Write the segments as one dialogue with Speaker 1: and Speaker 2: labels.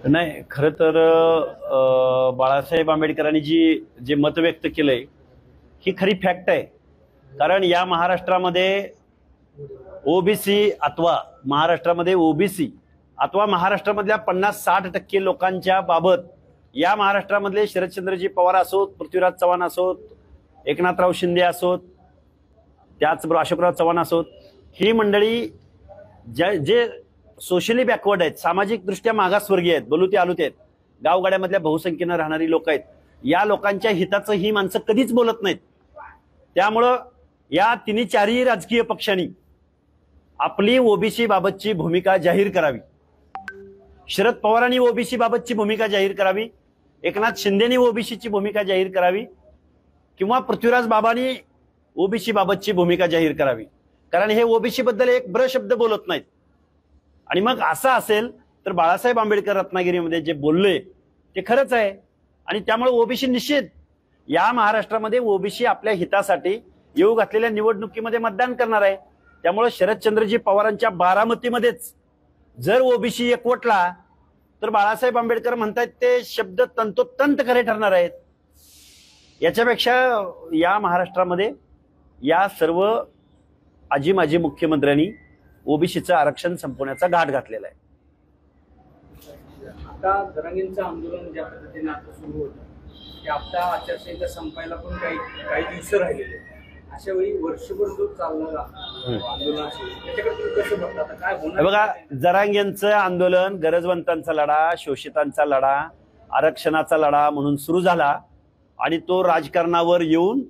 Speaker 1: नाही, खरं तर बाळासाहेब आंबेडकरांनी जे मत व्यक्त केलंय ही खरी फॅक्ट आहे. कारण या महाराष्ट्रामध्ये ओबीसी अथवा महाराष्ट्रामधल्या 50-60% लोकांच्या बाबत या महाराष्ट्रामधले शरदचंद्रजी पवार असोत, पृथ्वीराज चव्हाण असोत, एकनाथराव शिंदे असोत, त्याचबरोबर अशोकराव चव्हाण असोत, ही मंडळी जे सोशली बॅकवर्ड आहेत, सामाजिक दृष्ट्या मागासवर्गीय आहेत, बलुते आलुते आहेत, गावगाड्यामधल्या बहुसंख्येनं राहणारी लोक आहेत. या लोकांच्या हिताचं ही माणसं कधीच बोलत नाहीत. त्यामुळं या तिन्ही चारही राजकीय पक्षांनी आपली ओबीसी बाबतची भूमिका जाहीर करावी. शरद पवारांनी ओबीसी बाबतची भूमिका जाहीर करावी, एकनाथ शिंदेनी ओबीसीची भूमिका जाहीर करावी, किंवा पृथ्वीराज बाबांनी ओबीसी बाबतची भूमिका जाहीर करावी. कारण हे ओबीसी बद्दल एक ब्र शब्द बोलत नाहीत. आणि मग असं असेल तर बाळासाहेब आंबेडकर रत्नागिरीमध्ये जे बोलले ते खरंच आहे. आणि त्यामुळे ओबीसी निश्चित या महाराष्ट्रामध्ये ओबीसी आपल्या हितासाठी येऊ घातलेल्या निवडणुकीमध्ये मतदान करणार आहे. त्यामुळे शरदचंद्रजी पवारांच्या बारामतीमध्येच जर ओबीसी एकवटला तर बाळासाहेब आंबेडकर म्हणतात ते शब्द तंतोतंत खरे ठरणार आहेत. याच्यापेक्षा या महाराष्ट्रामध्ये या सर्व आजी माजी मुख्यमंत्र्यांनी ओबीसीचं आरक्षण संपवण्याचा घाट घातलेला आहे.
Speaker 2: आता जरांगेंचं आंदोलन ज्या पद्धतीने आता सुरू होतं ते आता आचारसंहिता संपायला पण काही दिवस राहिलेले. अशा वेळी वर्षभर जो चालणारा आंदोलन त्याच्याकडे तुम्ही कसं बघता, आता काय होणार?
Speaker 1: बघा, जरांगेंचं आंदोलन गरजवंतांचा लढा, शोषितांचा लढा, आरक्षणाचा लढा म्हणून सुरू झाला आणि तो राजकारणावर येऊन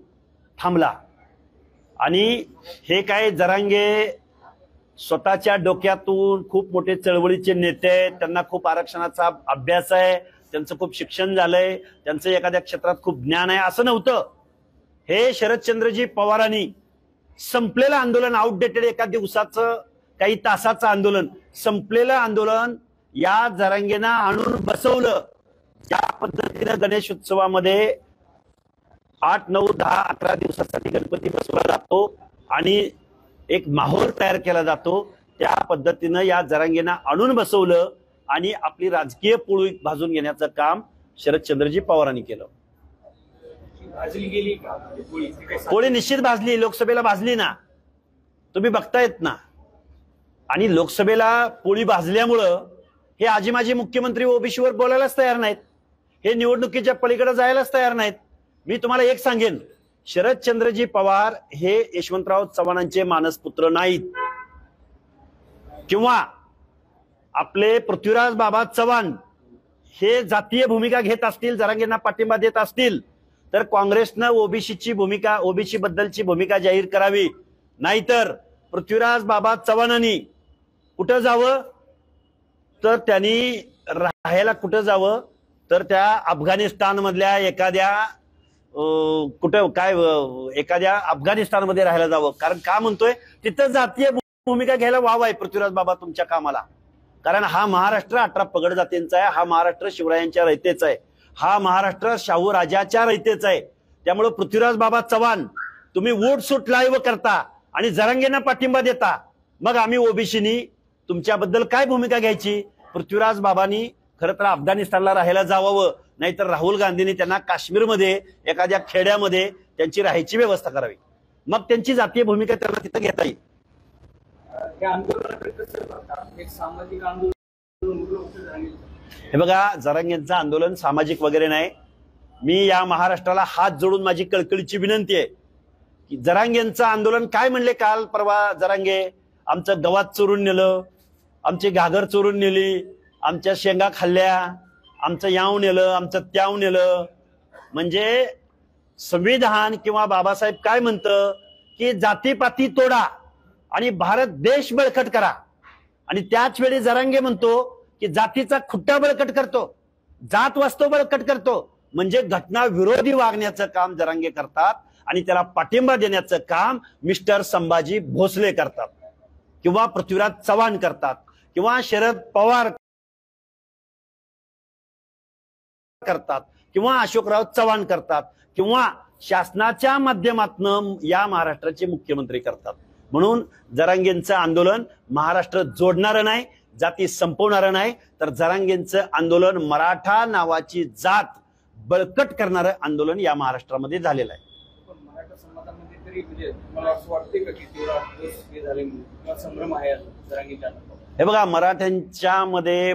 Speaker 1: थांबला. आणि हे काय जरांगे स्वतःच्या डोक्यातून खूप मोठे चळवळीचे नेते आहेत, त्यांना खूप आरक्षणाचा अभ्यास आहे, त्यांचं खूप शिक्षण झालंय, त्यांचं एखाद्या क्षेत्रात खूप ज्ञान आहे, असं नव्हतं. हे शरदचंद्रजी पवारांनी संपलेलं आंदोलन, आउटडेटेड एका दिवसाचं काही तासाचं आंदोलन, संपलेलं आंदोलन या जरांगेनं आणून बसवलं. ज्या पद्धतीनं गणेश उत्सवामध्ये 8, 9, 10, 11 दिवसासाठी गणपती बसवला जातो आणि एक माहोल तयार केला जातो, त्या पद्धतीनं या जरांगेनं आणून बसवलं आणि आपली राजकीय पोळी भाजून घेण्याचं काम शरदचंद्रजी पवारांनी केलं. पोळी निश्चित भाजली, लोकसभेला भाजली ना, तुम्ही बघतायत ना. आणि लोकसभेला पोळी भाजल्यामुळं हे आजी माजी मुख्यमंत्री ओबीसीवर बोलायलाच तयार नाहीत, हे निवडणुकीच्या पलीकडे जायलाच तयार नाहीत. मी तुम्हाला एक सांगेन, शरदचंद्रजी पवार हे यशवंतराव चव्हाणांचे मानसपुत्र नाहीत, किंवा आपले पृथ्वीराज बाबा चव्हाण हे जातीय भूमिका घेत असतील, जरांगेंना पाठिंबा देत असतील तर काँग्रेसनं ओबीसी बद्दलची भूमिका जाहीर करावी. नाहीतर पृथ्वीराज बाबा चव्हाणांनी कुठं जावं, तर त्यांनी राहायला कुठं जावं, तर त्या अफगाणिस्तानमधल्या एखाद्या अफगाणिस्तानमध्ये राहायला जावं. कारण का म्हणतोय, तिथं जातीय भूमिका घ्यायला वाव आहे पृथ्वीराज बाबा तुमच्या कामाला. कारण हा महाराष्ट्र 18 पगड जातींचा आहे, हा महाराष्ट्र शिवरायांच्या रयतेचा आहे, हा महाराष्ट्र शाहू राजाच्या रयतेचा आहे. त्यामुळे पृथ्वीराज बाबा चव्हाण तुम्ही वोट सूट लाईव्ह करता आणि जरांगेंना पाठिंबा देता, मग आम्ही ओबीसीनी तुमच्याबद्दल काय भूमिका घ्यायची? पृथ्वीराज बाबांनी खरं तर अफगाणिस्तानला राहायला जावावं, नाहीतर राहुल गांधींनी त्यांना काश्मीरमध्ये एखाद्या खेड्यामध्ये त्यांची राहायची व्यवस्था करावी, मग त्यांची जातीय भूमिका त्यांना तिथं घेता येईल. हे बघा, जरांगेंचं आंदोलन सामाजिक वगैरे नाही. मी या महाराष्ट्राला हात जोडून माझी कळकळीची विनंती आहे की जरांगेंचं आंदोलन काय म्हणले काल परवा जरांगे, आमचं गवात चोरून नेलं, आमची घागर चोरून नेली, आमच्या शेंगा खाल्ल्या, आमचं याव नेलं, आमचं त्याव नेलं. म्हणजे संविधान किंवा बाबासाहेब काय म्हणतं की जातीपाती तोडा आणि भारत देश बळकट करा. आणि त्याच वेळी जरांगे म्हणतो की जातीचा खुट्टा बळकट करतो, जात वास्तव बळकट करतो. म्हणजे घटना विरोधी वागण्याचं काम जरांगे करतात आणि त्याला पाठिंबा देण्याचं काम मिस्टर संभाजी भोसले करतात, किंवा पृथ्वीराज चव्हाण करतात, किंवा शरद पवार करतात, किंवा अशोकराव चव्हाण करतात, किंवा शासनाच्या माध्यमातून या महाराष्ट्राचे मुख्यमंत्री करतात. म्हणून जरांगेंचं आंदोलन महाराष्ट्र जोडणारं नाही, जाती संपवणारं नाही, तर जरांगेंचं आंदोलन मराठा नावाची जात बळकट करणारं आंदोलन या महाराष्ट्रामध्ये झालेलं आहे.
Speaker 2: पण मराठा समाजामध्ये तरी म्हणजे मला असं वाटते का की तेवढा हे झाले किंवा संभ्रम आहे जरांगीच्या?
Speaker 1: हे बघा,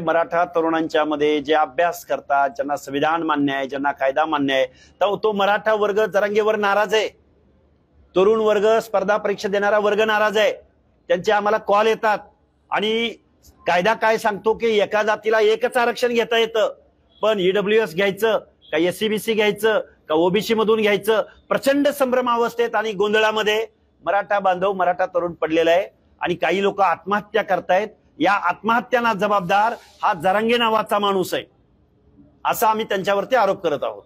Speaker 1: मराठा तरुणांच्या मध्ये जे अभ्यास करतात, ज्यांना संविधान मान्य आहे, ज्यांना कायदा मान्य आहे, तर तो मराठा वर्ग जरांगेवर नाराज आहे. तरुण वर्ग, स्पर्धा परीक्षा देणारा वर्ग नाराज आहे. त्यांचे आम्हाला कॉल येतात आणि कायदा काय सांगतो की एका जातीला एकच आरक्षण घेता येतं, पण ईडब्ल्यूएस घ्यायचं का एससीबीसी घ्यायचं का ओबीसी मधून घ्यायचं, प्रचंड संभ्रमावस्थेत आणि गोंधळामध्ये मराठा बांधव, मराठा तरुण पडलेला आहे. आणि काही लोक आत्महत्या करतायत. या आत्महत्यांना जबाबदार हा जरांगे नावाचा माणूस आहे, असा आम्ही त्यांच्यावरती आरोप करत आहोत.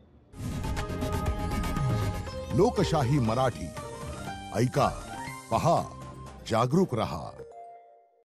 Speaker 3: लोकशाही मराठी ऐका, पहा, जागरूक रहा.